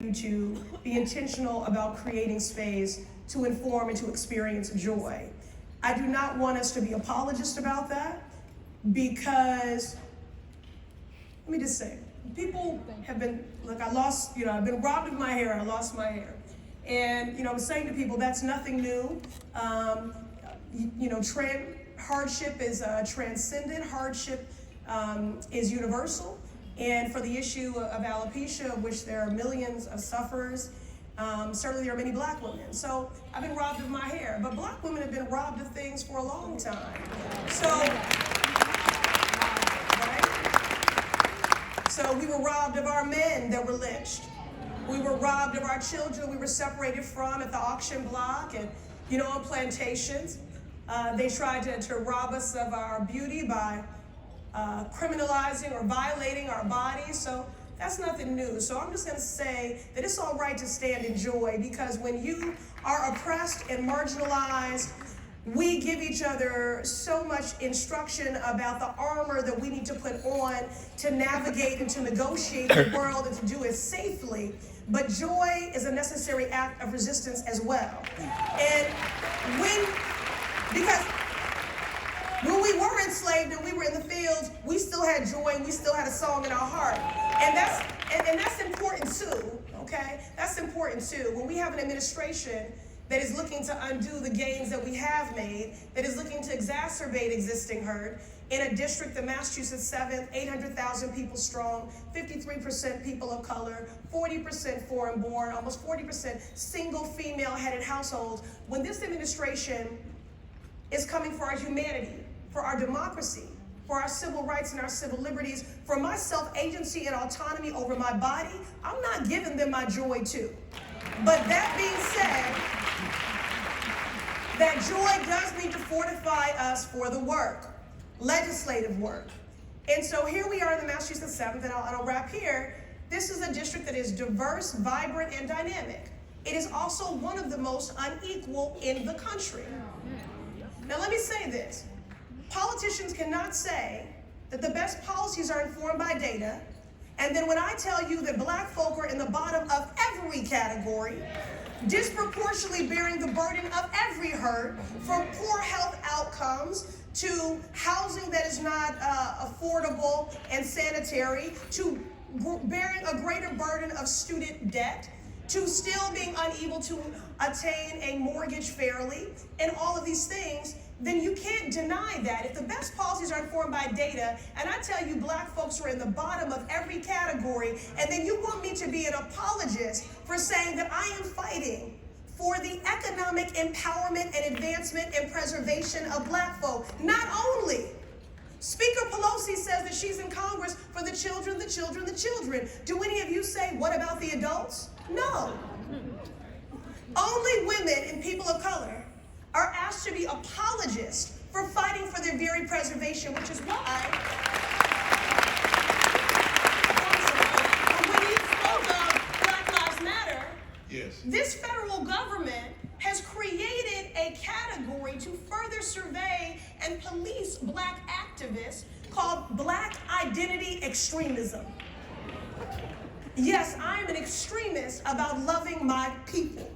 you to be intentional about creating space to inform and to experience joy. I do not want us to be apologists about that, because, let me just say, people have been, look, I've been robbed of my hair, I lost my hair. And, I was saying to people, that's nothing new. Hardship is transcendent, hardship is universal. And for the issue of alopecia, of which there are millions of sufferers, certainly there are many black women. So I've been robbed of my hair, but black women have been robbed of things for a long time. So we were robbed of our men that were lynched. We were robbed of our children we were separated from at the auction block and, on plantations. They tried to rob us of our beauty by criminalizing or violating our bodies. So that's nothing new. So I'm just going to say that it's all right to stand in joy, because when you are oppressed and marginalized, we give each other so much instruction about the armor that we need to put on to navigate and to negotiate the world and to do it safely. But joy is a necessary act of resistance as well. And because when we were enslaved and we were in the fields, we still had joy and we still had a song in our heart. And that's important too, okay? That's important too. When we have an administration that is looking to undo the gains that we have made, that is looking to exacerbate existing hurt, in a district, the Massachusetts 7th, 800,000 people strong, 53% people of color, 40% foreign born, almost 40% single female-headed households. When this administration is coming for our humanity, for our democracy, for our civil rights and our civil liberties, for my self-agency and autonomy over my body, I'm not giving them my joy too. But that being said, that joy does need to fortify us for the work, legislative work. And so here we are in the Massachusetts 7th, and I'll wrap here. This is a district that is diverse, vibrant, and dynamic. It is also one of the most unequal in the country. Now let me say this. Politicians cannot say that the best policies are informed by data, and then when I tell you that black folk are in the bottom of every category, disproportionately bearing the burden of every hurt, from poor health outcomes to housing that is not affordable and sanitary, to bearing a greater burden of student debt, to still being unable to attain a mortgage fairly, and all of these things, then you can't deny that. If the best policies are informed by data, and I tell you black folks are in the bottom of every category, and then you want me to be an apologist for saying that I am fighting for the economic empowerment and advancement and preservation of black folk. Not only, Speaker Pelosi says that she's in Congress for the children, the children, the children. Do any of you say, what about the adults? No. Only women and people of color are asked to be apologists for fighting for their very preservation, which is why when you spoke of Black Lives Matter, yes, this federal government has created a category to further survey and police black activists called Black Identity Extremism. Yes, I'm an extremist about loving my people.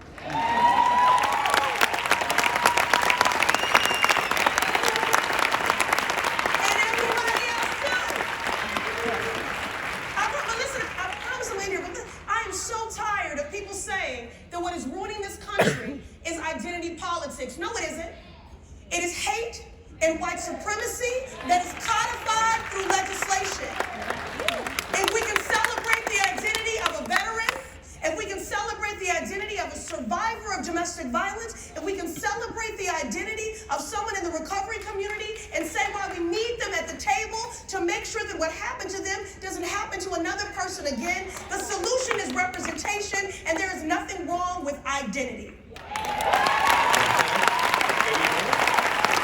That what is ruining this country is identity politics. No, it isn't. It is hate and white supremacy that is codified through legislation. If we can celebrate the identity of a veteran, if we can celebrate the identity of a survivor of domestic violence, if we can celebrate the identity of someone in the recovery community and say why we need them at the table to make sure that what happened to them doesn't happen to another person again, the solution is representation, and there is nothing wrong with identity.